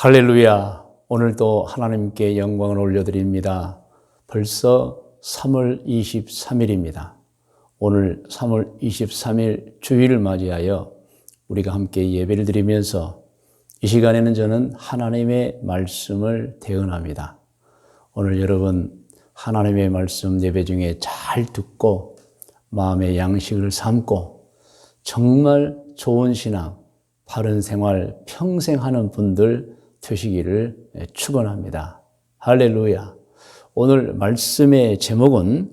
할렐루야. 오늘도 하나님께 영광을 올려드립니다. 벌써 3월 23일입니다. 오늘 3월 23일 주일을 맞이하여 우리가 함께 예배를 드리면서 이 시간에는 저는 하나님의 말씀을 대언합니다. 오늘 여러분 하나님의 말씀 예배 중에 잘 듣고 마음의 양식을 삼고 정말 좋은 신앙, 바른 생활 평생 하는 분들 되시기를 축원합니다. 할렐루야. 오늘 말씀의 제목은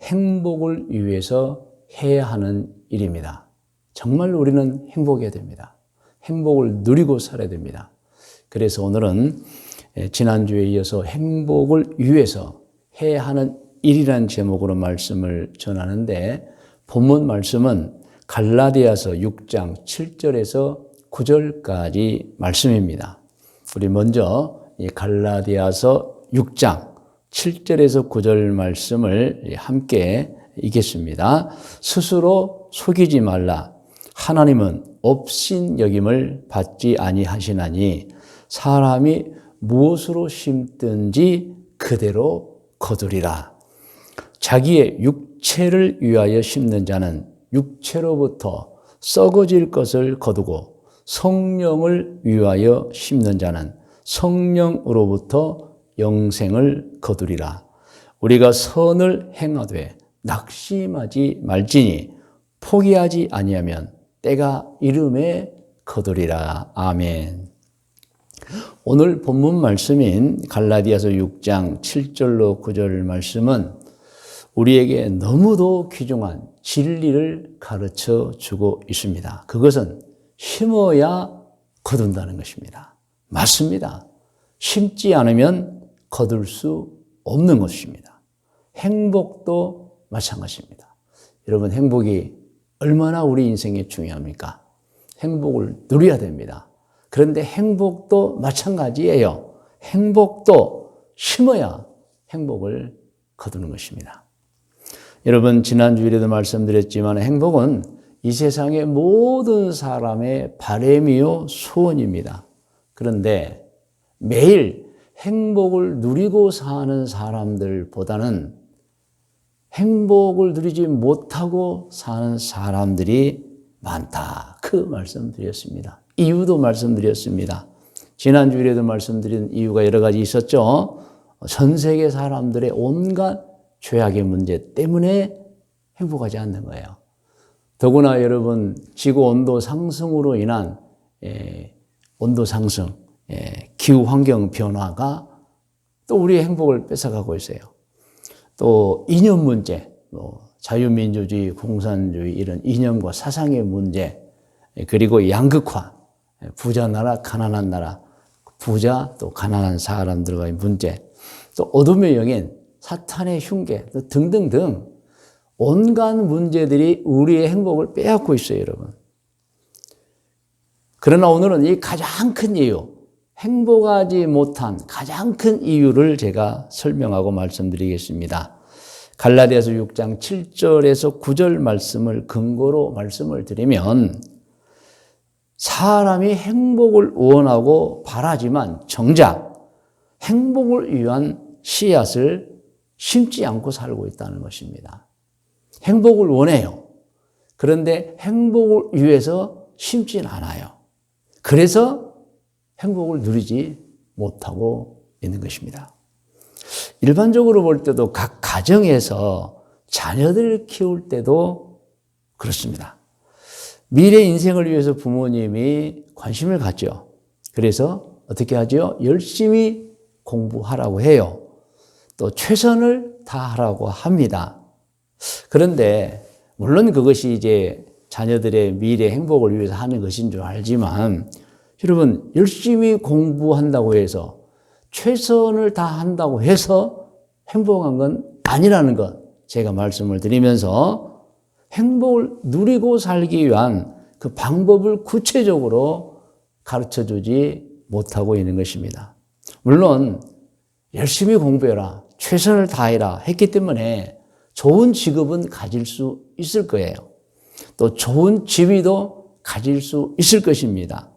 행복을 위해서 해야 하는 일입니다. 정말 우리는 행복해야 됩니다. 행복을 누리고 살아야 됩니다. 그래서 오늘은 지난주에 이어서 행복을 위해서 해야 하는 일이라는 제목으로 말씀을 전하는데, 본문 말씀은 갈라디아서 6장 7절에서 9절까지 말씀입니다. 우리 먼저 이 갈라디아서 6장 7절에서 9절 말씀을 함께 읽겠습니다. 스스로 속이지 말라. 하나님은 업신여김을 받지 아니하시나니 사람이 무엇으로 심든지 그대로 거두리라. 자기의 육체를 위하여 심는 자는 육체로부터 썩어질 것을 거두고 성령을 위하여 심는 자는 성령으로부터 영생을 거두리라. 우리가 선을 행하되 낙심하지 말지니 포기하지 아니하면 때가 이름에 거두리라. 아멘. 오늘 본문 말씀인 갈라디아서 6장 7절로 9절 말씀은 우리에게 너무도 귀중한 진리를 가르쳐 주고 있습니다. 그것은 심어야 거둔다는 것입니다. 맞습니다. 심지 않으면 거둘 수 없는 것입니다. 행복도 마찬가지입니다. 여러분, 행복이 얼마나 우리 인생에 중요합니까? 행복을 누려야 됩니다. 그런데 행복도 마찬가지예요. 행복도 심어야 행복을 거두는 것입니다. 여러분, 지난주일에도 말씀드렸지만 행복은 이 세상의 모든 사람의 바람이요 소원입니다. 그런데 매일 행복을 누리고 사는 사람들보다는 행복을 누리지 못하고 사는 사람들이 많다. 그 말씀드렸습니다. 이유도 말씀드렸습니다. 지난주일에도 말씀드린 이유가 여러 가지 있었죠. 전 세계 사람들의 온갖 죄악의 문제 때문에 행복하지 않는 거예요. 더구나 여러분, 지구 온도 상승으로 인한 온도 상승, 기후 환경 변화가 또 우리의 행복을 뺏어가고 있어요. 또 이념 문제, 자유민주주의, 공산주의 이런 이념과 사상의 문제, 그리고 양극화, 부자 나라, 가난한 나라, 부자 또 가난한 사람들과의 문제, 또 어둠의 영인, 사탄의 흉계 등등등 온갖 문제들이 우리의 행복을 빼앗고 있어요, 여러분. 그러나 오늘은 이 가장 큰 이유, 행복하지 못한 가장 큰 이유를 제가 설명하고 말씀드리겠습니다. 갈라디아서 6장 7절에서 9절 말씀을 근거로 말씀을 드리면, 사람이 행복을 원하고 바라지만 정작 행복을 위한 씨앗을 심지 않고 살고 있다는 것입니다. 행복을 원해요. 그런데 행복을 위해서 심진 않아요. 그래서 행복을 누리지 못하고 있는 것입니다. 일반적으로 볼 때도 각 가정에서 자녀들을 키울 때도 그렇습니다. 미래 인생을 위해서 부모님이 관심을 갖죠. 그래서 어떻게 하죠? 열심히 공부하라고 해요. 또 최선을 다하라고 합니다. 그런데 물론 그것이 이제 자녀들의 미래 행복을 위해서 하는 것인 줄 알지만, 여러분, 열심히 공부한다고 해서 최선을 다한다고 해서 행복한 건 아니라는 것, 제가 말씀을 드리면서 행복을 누리고 살기 위한 그 방법을 구체적으로 가르쳐주지 못하고 있는 것입니다. 물론 열심히 공부해라, 최선을 다해라 했기 때문에 좋은 직업은 가질 수 있을 거예요. 또 좋은 지위도 가질 수 있을 것입니다.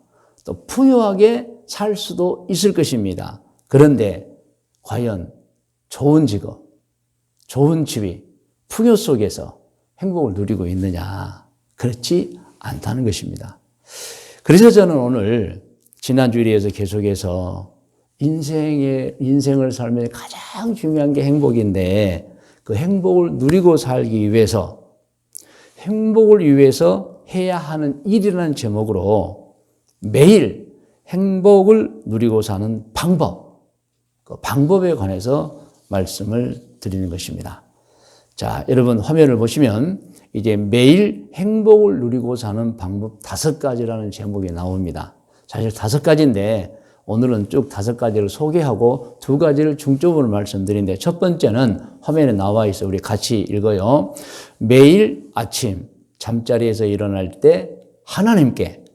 또 풍요하게 살 수도 있을 것입니다. 그런데 과연 좋은 직업, 좋은 지위, 풍요 속에서 행복을 누리고 있느냐? 그렇지 않다는 것입니다. 그래서 저는 오늘 지난 주일에서 계속해서 인생을 살면 가장 중요한 게 행복인데 그 행복을 누리고 살기 위해서 행복을 위해서 해야 하는 일이라는 제목으로 매일 행복을 누리고 사는 방법, 그 방법에 관해서 말씀을 드리는 것입니다. 자, 여러분 화면을 보시면 이제 매일 행복을 누리고 사는 방법 5가지라는 제목이 나옵니다. 사실 5가지인데 오늘은 쭉 5가지를 소개하고 2가지를 중점으로 말씀드리는데 첫 번째는 화면에 나와 있어 우리 같이 읽어요. 매일 아침 잠자리에서 일어날 때 하나님께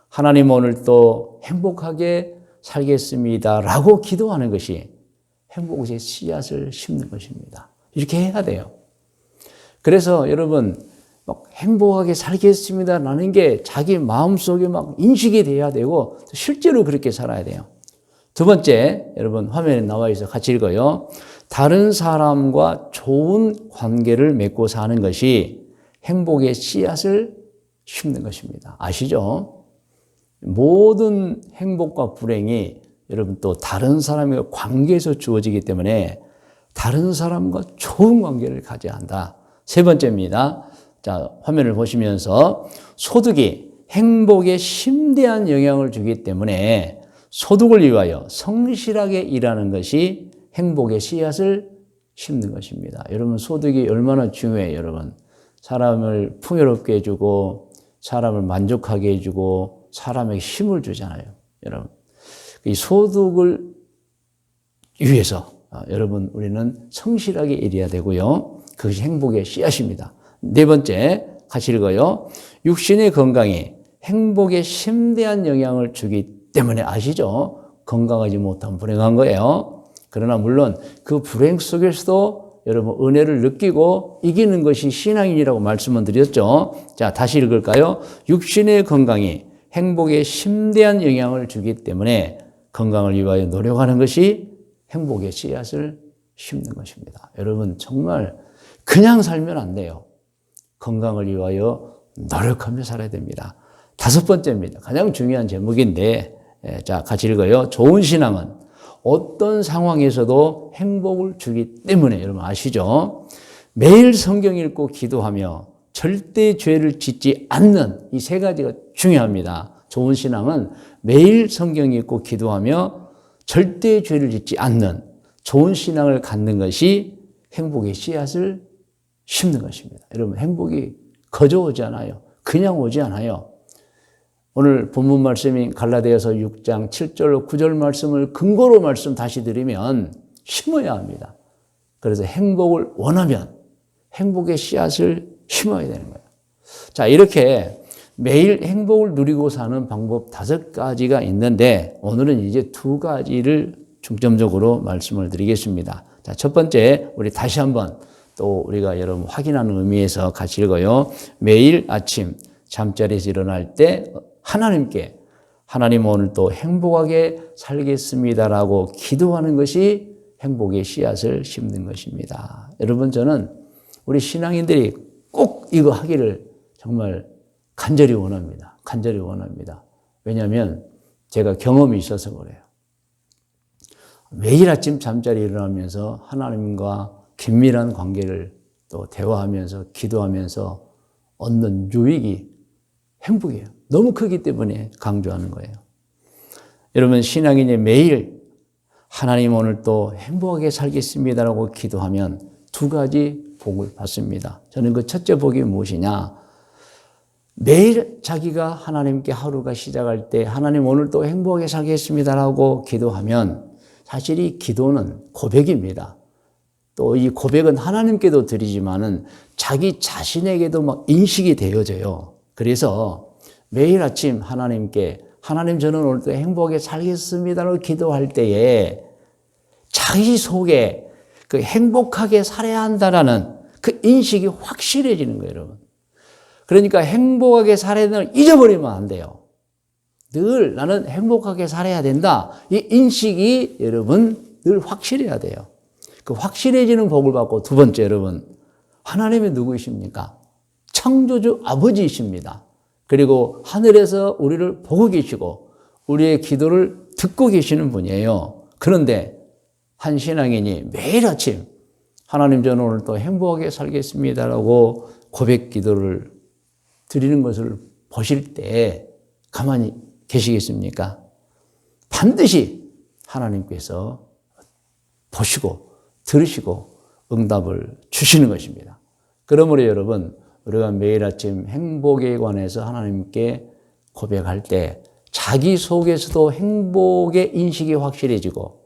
하나님 오늘 또 행복하게 살겠습니다 라고 기도하는 것이 행복의 씨앗을 심는 것입니다. 이렇게 해야 돼요. 그래서 여러분 막 행복하게 살겠습니다라는 게 자기 마음속에 막 인식이 돼야 되고 실제로 그렇게 살아야 돼요. 두 번째, 여러분 화면에 나와 있어 같이 읽어요. 다른 사람과 좋은 관계를 맺고 사는 것이 행복의 씨앗을 심는 것입니다. 아시죠? 모든 행복과 불행이 여러분 또 다른 사람의 관계에서 주어지기 때문에 다른 사람과 좋은 관계를 가져야 한다. 세 번째입니다. 자, 화면을 보시면서 소득이 행복에 심대한 영향을 주기 때문에 소득을 위하여 성실하게 일하는 것이 행복의 씨앗을 심는 것입니다. 여러분 소득이 얼마나 중요해요, 여러분. 사람을 풍요롭게 해주고 사람을 만족하게 해주고 사람에게 힘을 주잖아요, 여러분. 이 소득을 위해서 여러분 우리는 성실하게 일해야 되고요. 그것이 행복의 씨앗입니다. 네 번째, 같이 읽어요. 육신의 건강이 행복에 심대한 영향을 주기 때문에 아시죠? 건강하지 못하면 불행한 거예요. 그러나 물론 그 불행 속에서도 여러분 은혜를 느끼고 이기는 것이 신앙인이라고 말씀을 드렸죠. 자, 다시 읽을까요? 육신의 건강이 행복에 심대한 영향을 주기 때문에 건강을 위하여 노력하는 것이 행복의 씨앗을 심는 것입니다. 여러분 정말 그냥 살면 안 돼요. 건강을 위하여 노력하며 살아야 됩니다. 5번째입니다. 가장 중요한 제목인데 자, 같이 읽어요. 좋은 신앙은 어떤 상황에서도 행복을 주기 때문에 여러분 아시죠? 매일 성경 읽고 기도하며 절대 죄를 짓지 않는 이 3가지가 중요합니다. 좋은 신앙은 매일 성경 읽고 기도하며 절대 죄를 짓지 않는 좋은 신앙을 갖는 것이 행복의 씨앗을 심는 것입니다. 여러분 행복이 거저 오지 않아요. 그냥 오지 않아요. 오늘 본문 말씀인 갈라디아서 6장 7절 9절 말씀을 근거로 말씀 다시 드리면 심어야 합니다. 그래서 행복을 원하면 행복의 씨앗을 심어야 되는 거예요. 자, 이렇게 매일 행복을 누리고 사는 방법 5가지가 있는데 오늘은 이제 2가지를 중점적으로 말씀을 드리겠습니다. 자, 첫 번째 우리 다시 한번 또 우리가 여러분 확인하는 의미에서 같이 읽어요. 매일 아침 잠자리에서 일어날 때 하나님께 하나님 오늘 또 행복하게 살겠습니다라고 기도하는 것이 행복의 씨앗을 심는 것입니다. 여러분 저는 우리 신앙인들이 꼭 이거 하기를 정말 간절히 원합니다. 간절히 원합니다. 왜냐하면 제가 경험이 있어서 그래요. 매일 아침 잠자리 일어나면서 하나님과 긴밀한 관계를 또 대화하면서 기도하면서 얻는 유익이 행복이에요. 너무 크기 때문에 강조하는 거예요. 여러분 신앙인이 매일 하나님 오늘 또 행복하게 살겠습니다라고 기도하면 2가지 복을 받습니다. 저는 그 첫째 복이 무엇이냐? 매일 자기가 하나님께 하루가 시작할 때 하나님 오늘 또 행복하게 살겠습니다라고 기도하면 사실 이 기도는 고백입니다. 또 이 고백은 하나님께도 드리지만은 자기 자신에게도 막 인식이 되어져요. 그래서 매일 아침 하나님께 하나님 저는 오늘 또 행복하게 살겠습니다라고 기도할 때에 자기 속에 그 행복하게 살아야 한다라는 그 인식이 확실해지는 거예요, 여러분. 그러니까 행복하게 살아야 되는 걸 잊어버리면 안 돼요. 늘 나는 행복하게 살아야 된다. 이 인식이 여러분 늘 확실해야 돼요. 그 확실해지는 복을 받고 두 번째 여러분, 하나님이 누구이십니까? 창조주 아버지이십니다. 그리고 하늘에서 우리를 보고 계시고 우리의 기도를 듣고 계시는 분이에요. 그런데 한 신앙인이 매일 아침 하나님 저는 오늘 또 행복하게 살겠습니다라고 고백 기도를 드리는 것을 보실 때 가만히 계시겠습니까? 반드시 하나님께서 보시고 들으시고 응답을 주시는 것입니다. 그러므로 여러분, 우리가 매일 아침 행복에 관해서 하나님께 고백할 때 자기 속에서도 행복의 인식이 확실해지고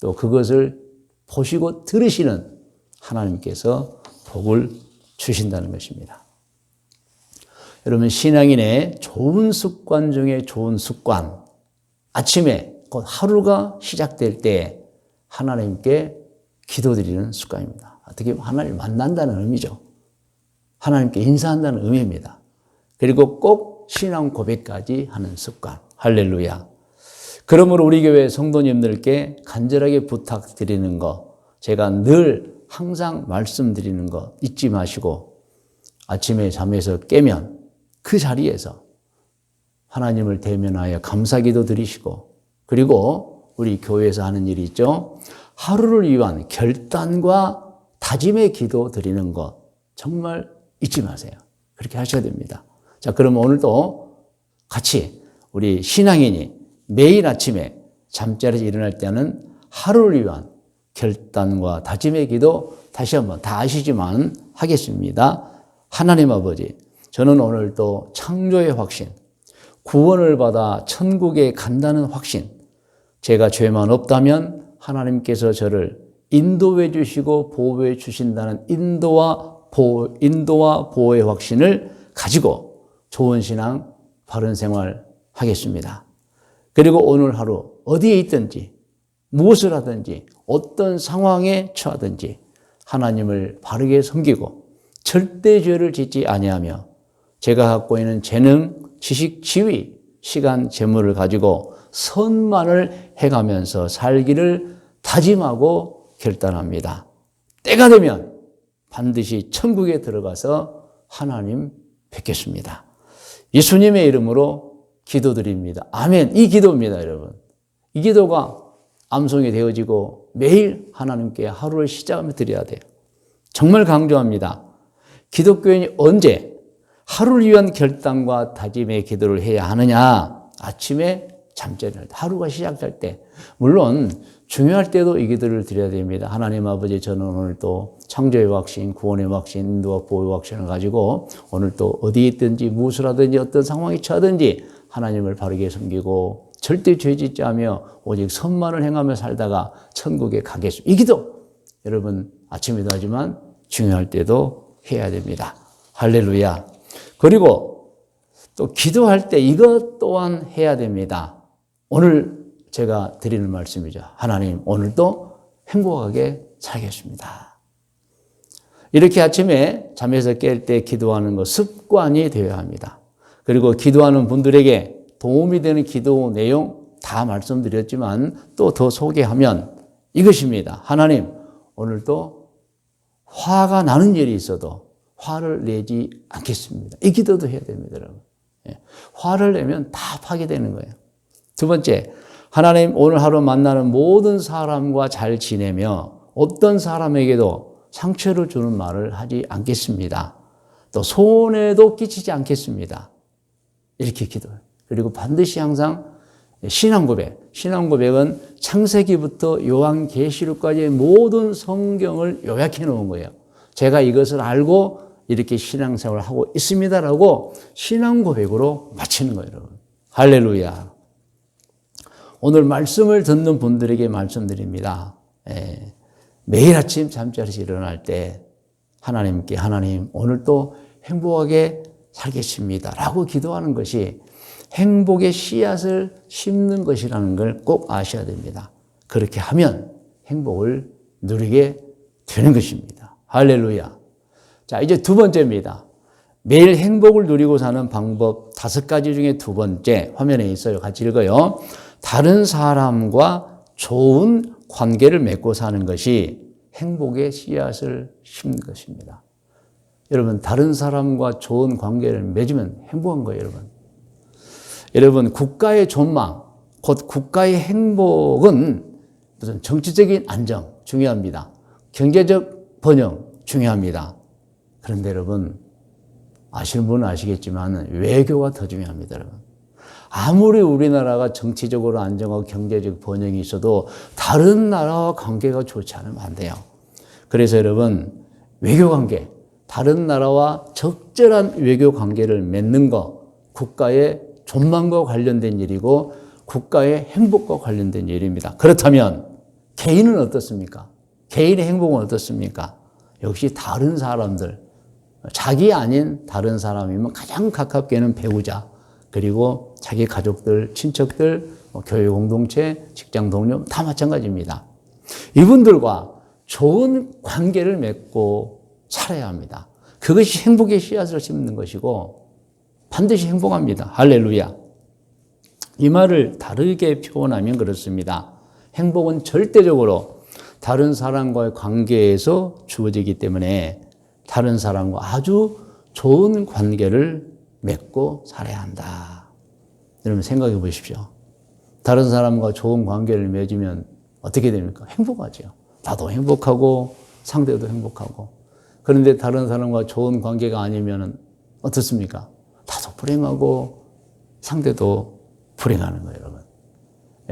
또 그것을 보시고 들으시는 하나님께서 복을 주신다는 것입니다. 여러분, 신앙인의 좋은 습관 중에 좋은 습관, 아침에 곧 하루가 시작될 때 하나님께 기도드리는 습관입니다. 어떻게 보면 하나님을 만난다는 의미죠. 하나님께 인사한다는 의미입니다. 그리고 꼭 신앙 고백까지 하는 습관. 할렐루야. 그러므로 우리 교회 성도님들께 간절하게 부탁드리는 거, 제가 늘 항상 말씀드리는 거 잊지 마시고 아침에 잠에서 깨면 그 자리에서 하나님을 대면하여 감사기도 드리시고, 그리고 우리 교회에서 하는 일이 있죠. 하루를 위한 결단과 다짐의 기도 드리는 것 정말 잊지 마세요. 그렇게 하셔야 됩니다. 자, 그럼 오늘도 같이 우리 신앙인이 매일 아침에 잠자리에서 일어날 때는 하루를 위한 결단과 다짐의 기도 다시 한번 다 아시지만 하겠습니다. 하나님 아버지, 저는 오늘도 창조의 확신, 구원을 받아 천국에 간다는 확신, 제가 죄만 없다면 하나님께서 저를 인도해 주시고 보호해 주신다는 인도와 보호의 확신을 가지고 좋은 신앙, 바른 생활 하겠습니다. 그리고 오늘 하루 어디에 있든지 무엇을 하든지 어떤 상황에 처하든지 하나님을 바르게 섬기고 절대 죄를 짓지 아니하며 제가 갖고 있는 재능, 지식, 지위, 시간, 재물을 가지고 선만을 행하면서 살기를 다짐하고 결단합니다. 때가 되면 반드시 천국에 들어가서 하나님 뵙겠습니다. 예수님의 이름으로 기도드립니다. 아멘. 이 기도입니다, 여러분. 이 기도가 암송이 되어지고 매일 하나님께 하루를 시작하며 드려야 돼요. 정말 강조합니다. 기독교인이 언제 하루를 위한 결단과 다짐의 기도를 해야 하느냐? 아침에 잠자리할 때, 하루가 시작할 때. 물론 중요할 때도 이 기도를 드려야 됩니다. 하나님 아버지, 저는 오늘 또 창조의 확신, 구원의 확신, 인도와 보호의 확신을 가지고 오늘 또 어디에 있든지 무엇을 하든지 어떤 상황에 처하든지 하나님을 바르게 섬기고 절대 죄짓지 않으며 오직 선만을 행하며 살다가 천국에 가겠습니다. 이 기도 여러분 아침에도 하지만 중요할 때도 해야 됩니다. 할렐루야. 그리고 또 기도할 때 이것 또한 해야 됩니다. 오늘 제가 드리는 말씀이죠. 하나님, 오늘도 행복하게 살겠습니다. 이렇게 아침에 잠에서 깰 때 기도하는 것 습관이 되어야 합니다. 그리고 기도하는 분들에게 도움이 되는 기도 내용 다 말씀드렸지만 또 더 소개하면 이것입니다. 하나님, 오늘도 화가 나는 일이 있어도 화를 내지 않겠습니다. 이 기도도 해야 됩니다, 여러분. 화를 내면 다 파괴되는 거예요. 두 번째, 하나님, 오늘 하루 만나는 모든 사람과 잘 지내며 어떤 사람에게도 상처를 주는 말을 하지 않겠습니다. 또 손해도 끼치지 않겠습니다. 이렇게 기도해요. 그리고 반드시 항상 신앙 고백은 창세기부터 요한계시록까지의 모든 성경을 요약해 놓은 거예요. 제가 이것을 알고 이렇게 신앙생활을 하고 있습니다라고 신앙 고백으로 마치는 거예요, 여러분. 할렐루야. 오늘 말씀을 듣는 분들에게 말씀드립니다. 매일 아침 잠자리에서 일어날 때 하나님께 하나님, 오늘 또 행복하게 살겠습니다 라고 기도하는 것이 행복의 씨앗을 심는 것이라는 걸 꼭 아셔야 됩니다. 그렇게 하면 행복을 누리게 되는 것입니다. 할렐루야. 자, 이제 두 번째입니다. 매일 행복을 누리고 사는 방법 5가지 중에 두 번째, 화면에 있어요. 같이 읽어요. 다른 사람과 좋은 관계를 맺고 사는 것이 행복의 씨앗을 심는 것입니다. 여러분, 다른 사람과 좋은 관계를 맺으면 행복한 거예요, 여러분. 여러분, 국가의 존망, 곧 국가의 행복은 무슨 정치적인 안정 중요합니다. 경제적 번영 중요합니다. 그런데 여러분, 아시는 분은 아시겠지만 외교가 더 중요합니다, 여러분. 아무리 우리나라가 정치적으로 안정하고 경제적 번영이 있어도 다른 나라와 관계가 좋지 않으면 안 돼요. 그래서 여러분, 외교 관계, 다른 나라와 적절한 외교 관계를 맺는 것, 국가의 존망과 관련된 일이고 국가의 행복과 관련된 일입니다. 그렇다면 개인은 어떻습니까? 개인의 행복은 어떻습니까? 역시 다른 사람들, 자기 아닌 다른 사람이면 가장 가깝게는 배우자, 그리고 자기 가족들, 친척들, 교회 공동체, 직장 동료 다 마찬가지입니다. 이분들과 좋은 관계를 맺고 살아야 합니다. 그것이 행복의 씨앗을 심는 것이고 반드시 행복합니다. 할렐루야. 이 말을 다르게 표현하면 그렇습니다. 행복은 절대적으로 다른 사람과의 관계에서 주어지기 때문에 다른 사람과 아주 좋은 관계를 맺고 살아야 한다. 여러분 생각해 보십시오. 다른 사람과 좋은 관계를 맺으면 어떻게 됩니까? 행복하죠. 나도 행복하고 상대도 행복하고. 그런데 다른 사람과 좋은 관계가 아니면 어떻습니까? 나도 불행하고 상대도 불행하는 거예요, 여러분.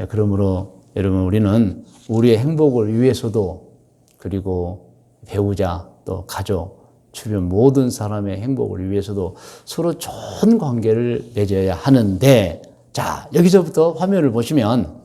그러므로 여러분 우리는 우리의 행복을 위해서도 그리고 배우자 또 가족 주변 모든 사람의 행복을 위해서도 서로 좋은 관계를 맺어야 하는데, 자, 여기서부터 화면을 보시면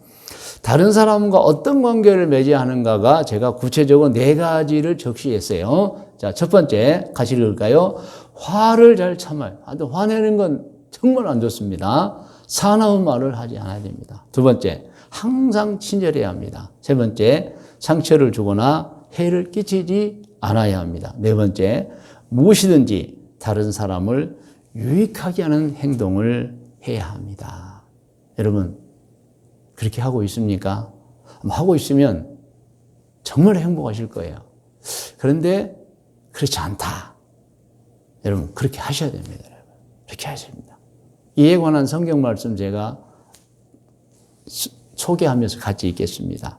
다른 사람과 어떤 관계를 맺어야 하는가가 제가 구체적으로 4가지를 적시했어요. 자, 첫 번째, 같이 읽을까요? 화를 잘 참아요. 화내는 건 정말 안 좋습니다. 사나운 말을 하지 않아야 됩니다. 두 번째, 항상 친절해야 합니다. 세 번째, 상처를 주거나 해를 끼치지 않아야 합니다. 네 번째, 무엇이든지 다른 사람을 유익하게 하는 행동을 해야 합니다. 여러분, 그렇게 하고 있습니까? 하고 있으면 정말 행복하실 거예요. 그런데 그렇지 않다. 여러분, 그렇게 하셔야 됩니다. 여러분. 그렇게 하셔야 됩니다. 이에 관한 성경 말씀 제가 소개하면서 같이 읽겠습니다.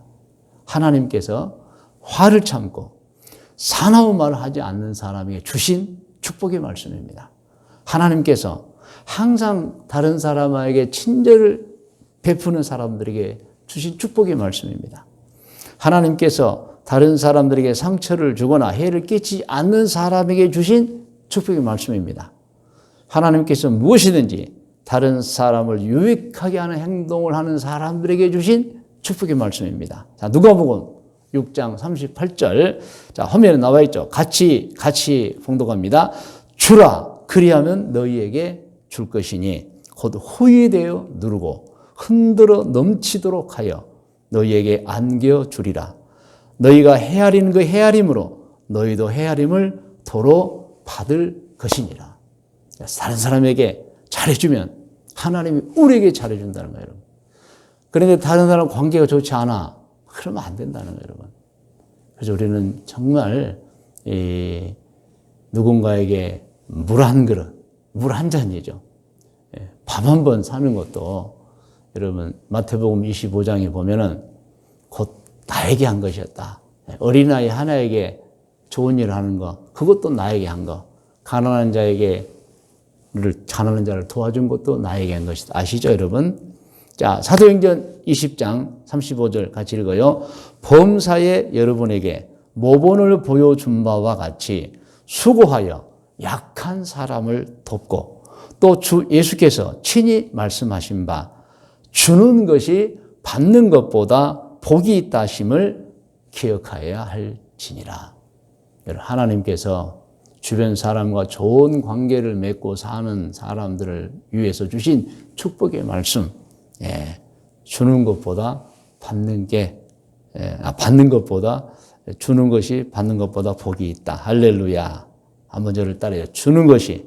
하나님께서 화를 참고 사나운 말을 하지 않는 사람에게 주신 축복의 말씀입니다. 하나님께서 항상 다른 사람에게 친절을 베푸는 사람들에게 주신 축복의 말씀입니다. 하나님께서 다른 사람들에게 상처를 주거나 해를 끼치지 않는 사람에게 주신 축복의 말씀입니다. 하나님께서 무엇이든지 다른 사람을 유익하게 하는 행동을 하는 사람들에게 주신 축복의 말씀입니다. 자, 누가복음 6장 38절. 자, 화면에 나와 있죠. 같이 봉독합니다. 주라, 그리하면 너희에게 줄 것이니 곧 후회되어 누르고 흔들어 넘치도록 하여 너희에게 안겨 주리라. 너희가 헤아리는 그 헤아림으로 너희도 헤아림을 도로 받을 것이니라. 다른 사람에게 잘해주면 하나님이 우리에게 잘해준다는 거예요, 여러분. 그런데 다른 사람 관계가 좋지 않아. 그러면 안 된다는 거예요, 여러분. 그래서 우리는 정말 누군가에게 물 한 그릇, 물 한 잔이죠. 밥 한 번 사는 것도 여러분 마태복음 25장에 보면은 곧 나에게 한 것이었다. 어린아이 하나에게 좋은 일을 하는 거, 그것도 나에게 한 거. 가난한 자를 도와준 것도 나에게 한 것이다. 아시죠, 여러분? 자, 사도행전 20장 35절 같이 읽어요. 범사에 여러분에게 모본을 보여준 바와 같이 수고하여 약한 사람을 돕고 또 주 예수께서 친히 말씀하신 바 주는 것이 받는 것보다 복이 있다 하심을 기억하여야 할지니라. 하나님께서 주변 사람과 좋은 관계를 맺고 사는 사람들을 위해서 주신 축복의 말씀, 주는 것보다 받는 것보다 주는 것이 받는 것보다 복이 있다. 할렐루야. 한번 저를 따라요. 주는 것이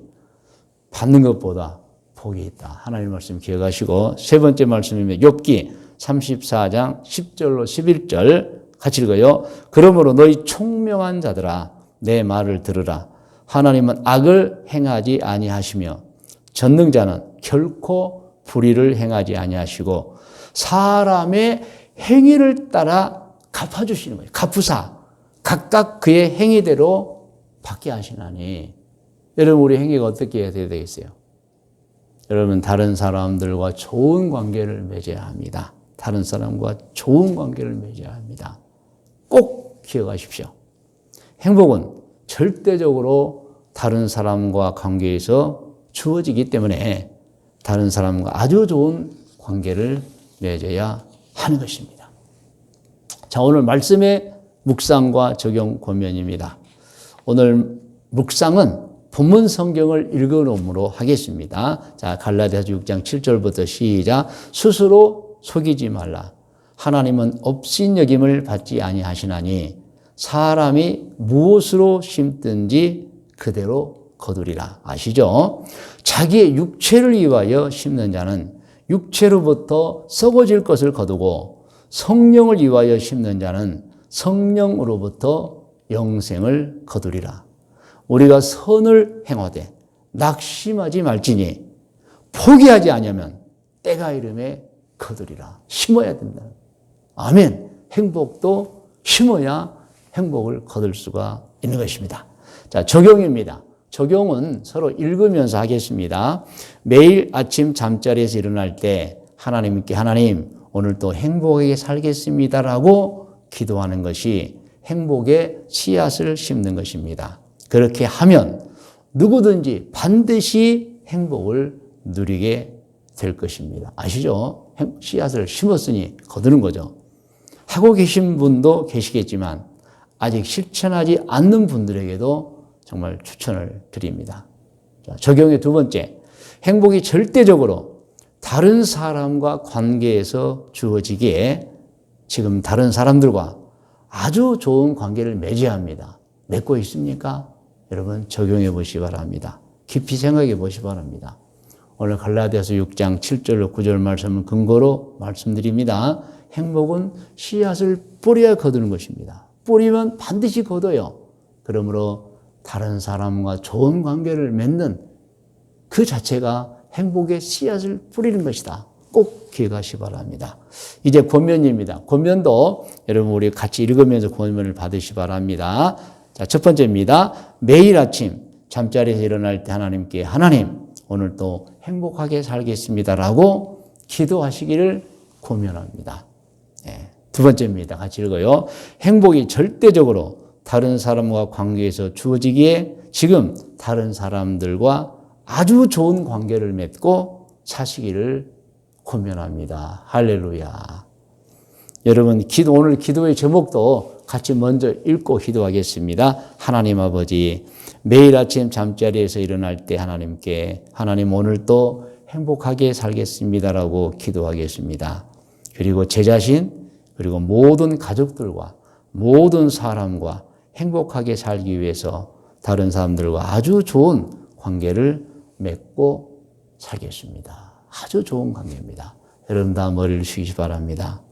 받는 것보다 복이 있다. 하나님 말씀 기억하시고 세 번째 말씀이면 욥기 34장 10절로 11절 같이 읽어요. 그러므로 너희 총명한 자들아 내 말을 들으라. 하나님은 악을 행하지 아니하시며 전능자는 결코 불의를 행하지 아니하시고 사람의 행위를 따라 갚아주시는 거예요. 갚으사 각각 그의 행위대로 받게 하시나니. 여러분 우리 행위가 어떻게 해야 되겠어요? 여러분 다른 사람들과 좋은 관계를 맺어야 합니다. 다른 사람과 좋은 관계를 맺어야 합니다. 꼭 기억하십시오. 행복은 절대적으로 다른 사람과 관계에서 주어지기 때문에 다른 사람과 아주 좋은 관계를 맺어야 하는 것입니다. 자, 오늘 말씀의 묵상과 적용 권면입니다. 오늘 묵상은 본문 성경을 읽어놓음으로 하겠습니다. 자, 갈라디아서 6장 7절부터 시작. 스스로 속이지 말라. 하나님은 업신여김을 받지 아니하시나니 사람이 무엇으로 심든지 그대로 거두리라. 아시죠? 자기의 육체를 위하여 심는 자는 육체로부터 썩어질 것을 거두고 성령을 위하여 심는 자는 성령으로부터 영생을 거두리라. 우리가 선을 행하되 낙심하지 말지니 포기하지 아니하면 때가 이름에 거두리라. 심어야 된다. 아멘. 행복도 심어야 행복을 거둘 수가 있는 것입니다. 자, 적용입니다. 적용은 서로 읽으면서 하겠습니다. 매일 아침 잠자리에서 일어날 때 하나님께 하나님 오늘 또 행복하게 살겠습니다라고 기도하는 것이 행복의 씨앗을 심는 것입니다. 그렇게 하면 누구든지 반드시 행복을 누리게 될 것입니다. 아시죠? 씨앗을 심었으니 거두는 거죠. 하고 계신 분도 계시겠지만 아직 실천하지 않는 분들에게도 정말 추천을 드립니다. 자, 적용의 두 번째, 행복이 절대적으로 다른 사람과 관계에서 주어지기에 지금 다른 사람들과 아주 좋은 관계를 맺어야 합니다. 맺고 있습니까? 여러분 적용해 보시기 바랍니다. 깊이 생각해 보시기 바랍니다. 오늘 갈라디아서 6장 7절로 9절 말씀을 근거로 말씀드립니다. 행복은 씨앗을 뿌려야 거두는 것입니다. 뿌리면 반드시 거둬요. 그러므로 다른 사람과 좋은 관계를 맺는 그 자체가 행복의 씨앗을 뿌리는 것이다. 꼭 기억하시기 바랍니다. 이제 권면입니다. 권면도 여러분 우리 같이 읽으면서 권면을 받으시기 바랍니다. 자, 첫 번째입니다. 매일 아침 잠자리에서 일어날 때 하나님께 하나님 오늘 또 행복하게 살겠습니다라고 기도하시기를 권면합니다. 네. 두 번째입니다. 같이 읽어요. 행복이 절대적으로 다른 사람과 관계에서 주어지기에 지금 다른 사람들과 아주 좋은 관계를 맺고 사시기를 권면합니다. 할렐루야. 여러분 오늘 기도의 제목도 같이 먼저 읽고 기도하겠습니다. 하나님 아버지, 매일 아침 잠자리에서 일어날 때 하나님께 하나님 오늘 또 행복하게 살겠습니다라고 기도하겠습니다. 그리고 제 자신 그리고 모든 가족들과 모든 사람과 행복하게 살기 위해서 다른 사람들과 아주 좋은 관계를 맺고 살겠습니다. 아주 좋은 관계입니다. 여러분 다 머리를 숙이시 바랍니다.